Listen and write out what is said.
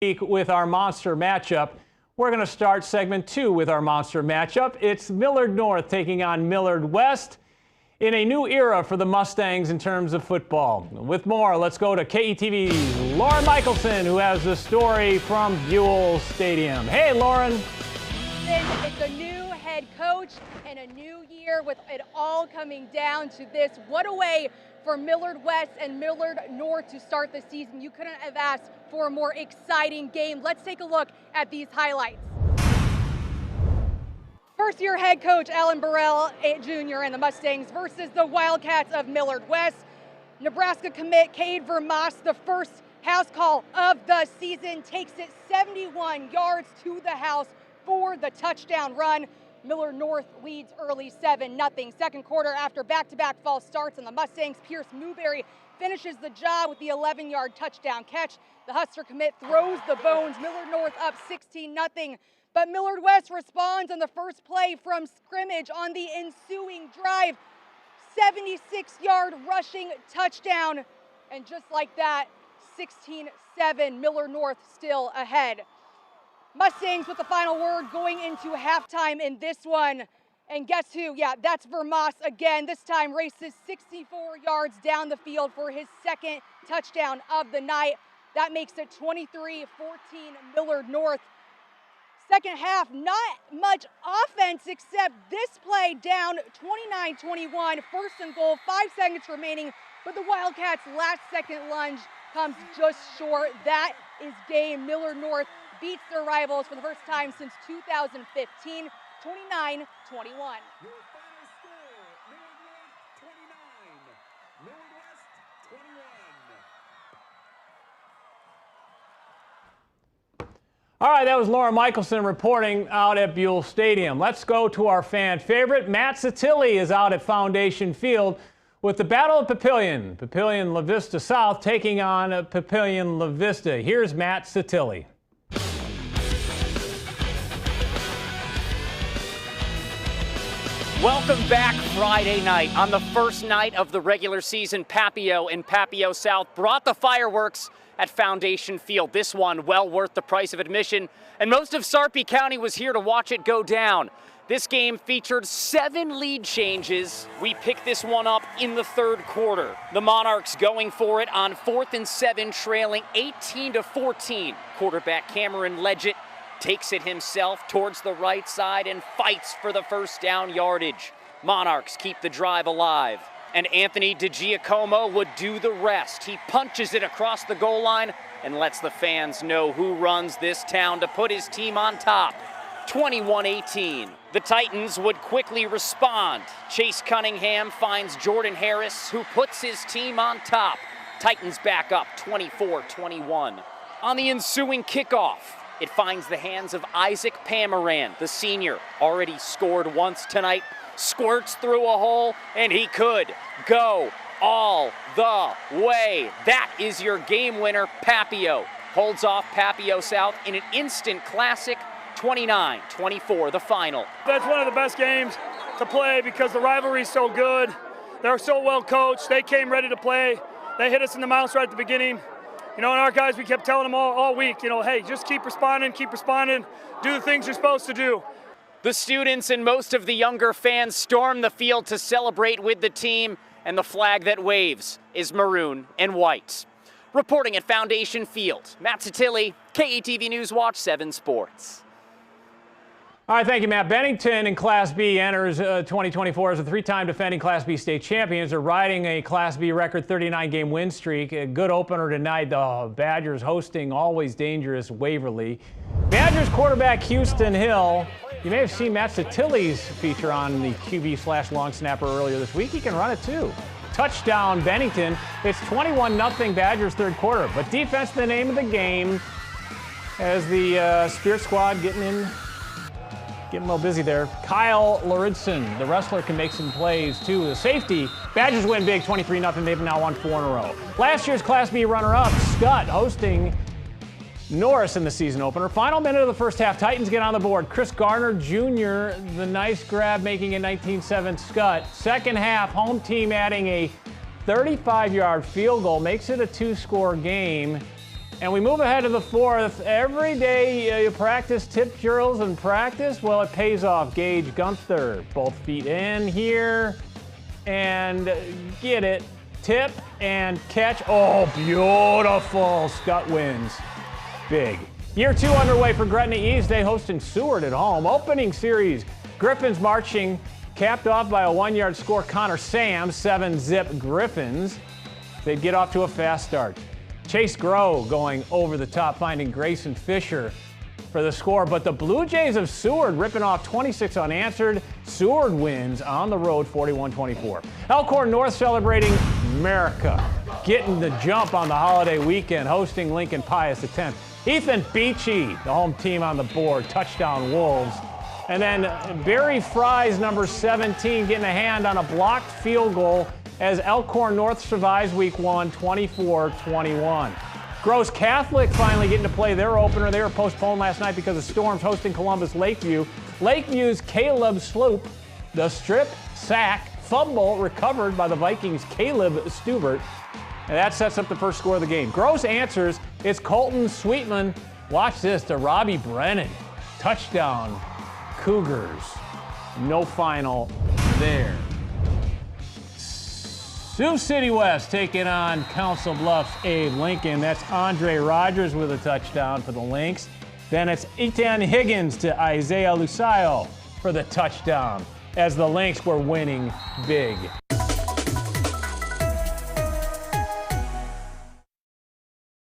week with our monster matchup. We're going to start segment 2 with our monster matchup. It's Millard North taking on Millard West in a new era for the Mustangs in terms of football. With more, let's go to KETV's Lauren Michelson, who has the story from Buell Stadium. Hey, Lauren. It's a new head coach and a new year with it all coming down to this. What a way for Millard West and Millard North to start the season. You couldn't have asked for a more exciting game. Let's take a look at these highlights. First-year head coach Alan Burrell Jr. and the Mustangs versus the Wildcats of Millard West. Nebraska commit Cade Vermas, the first house call of the season, takes it 71 yards to the house for the touchdown run. Millard North leads early 7-0. Second quarter, after back-to-back false starts on the Mustangs, Pierce Newberry finishes the job with the 11-yard touchdown catch. The Husker commit throws the bones. Millard North up 16-0. But Millard West responds on the first play from scrimmage on the ensuing drive. 76-yard rushing touchdown. And just like that, 16-7, Millard North still ahead. Mustangs with the final word going into halftime in this one. And guess who? Yeah, that's Vermas again. This time races 64 yards down the field for his second touchdown of the night. That makes it 23-14 Millard North. Second half, not much offense except this play down 29-21. First and goal, 5 seconds remaining. But the Wildcats' last second lunge comes just short. That is game. Millard North beats their rivals for the first time since 2015, 29-21. Your final score, Millard North 29, Millard West 21. All right, that was Lauren Michelson reporting out at Buell Stadium. Let's go to our fan favorite. Matt Satilli is out at Foundation Field with the Battle of Papillion. Papillion La Vista South taking on Papillion La Vista. Here's Matt Satilli. Welcome back Friday night. On the first night of the regular season, Papio and Papio South brought the fireworks at Foundation Field. This one well worth the price of admission, and most of Sarpy County was here to watch it go down. This game featured 7 lead changes. We picked this one up in the third quarter. The Monarchs going for it on 4th and 7, trailing 18-14. Quarterback Cameron Leggett takes it himself towards the right side and fights for the first down yardage. Monarchs keep the drive alive, and Anthony DiGiacomo would do the rest. He punches it across the goal line and lets the fans know who runs this town to put his team on top. 21-18. The Titans would quickly respond. Chase Cunningham finds Jordan Harris, who puts his team on top. Titans back up 24-21. On the ensuing kickoff, it finds the hands of Isaac Pamaran, the senior, already scored once tonight, squirts through a hole, and he could go all the way. That is your game winner, Papio. Holds off Papio South in an instant classic, 29-24, the final. That's one of the best games to play because the rivalry is so good. They're so well coached. They came ready to play. They hit us in the mouth right at the beginning. You know, and our guys, we kept telling them all week, you know, hey, just keep responding, do the things you're supposed to do. The students and most of the younger fans storm the field to celebrate with the team, and the flag that waves is maroon and white. Reporting at Foundation Field, Matt Satilli, KETV News Watch 7 Sports. All right, thank you, Matt. Bennington in Class B enters 2024 as a 3-time defending Class B state champions. They're riding a Class B record 39-game win streak. A good opener tonight. The Badgers hosting always dangerous Waverly. Badgers quarterback Houston Hill. You may have seen Matt Satilli's feature on the QB/long snapper earlier this week. He can run it too. Touchdown Bennington. It's 21-0 Badgers third quarter. But defense the name of the game as the Spirit Squad getting a little busy there. Kyle Lauritsen, the wrestler, can make some plays too. The safety, Badgers win big, 23-0. They've now won 4 in a row. Last year's Class B runner-up, Scott, hosting Norris in the season opener. Final minute of the first half, Titans get on the board. Chris Garner Jr., the nice grab, making it 19-7 Scott. Second half, home team adding a 35-yard field goal, makes it a 2-score game. And we move ahead to the 4th. Every day you practice tip drills and practice. Well, it pays off. Gage Gunther, both feet in here. And get it. Tip and catch. Oh, beautiful. Scott wins. Big. Year 2 underway for Gretna East. They hosting Seward at home. Opening series. Griffins marching. Capped off by a 1-yard score. Connor Sam, 7-zip Griffins. They'd get off to a fast start. Chase Groh going over the top, finding Grayson Fisher for the score. But the Blue Jays of Seward ripping off 26 unanswered. Seward wins on the road 41-24. Elkhorn North celebrating America, getting the jump on the holiday weekend, hosting Lincoln Pius X. Ethan Beachy, the home team on the board, touchdown Wolves. And then Barry Fry's number 17 getting a hand on a blocked field goal as Elkhorn North survives week 1, 24-21. Gross Catholic finally getting to play their opener. They were postponed last night because of storms, hosting Columbus Lakeview. Lakeview's Caleb Sloop, the strip, sack, fumble recovered by the Vikings' Caleb Stubert. And that sets up the first score of the game. Gross answers, it's Colton Sweetman. Watch this, to Robbie Brennan. Touchdown, Cougars. No final there. Sioux City West taking on Council Bluffs Abe Lincoln. That's Andre Rogers with a touchdown for the Lynx. Then it's Ethan Higgins to Isaiah Lusayo for the touchdown as the Lynx were winning big.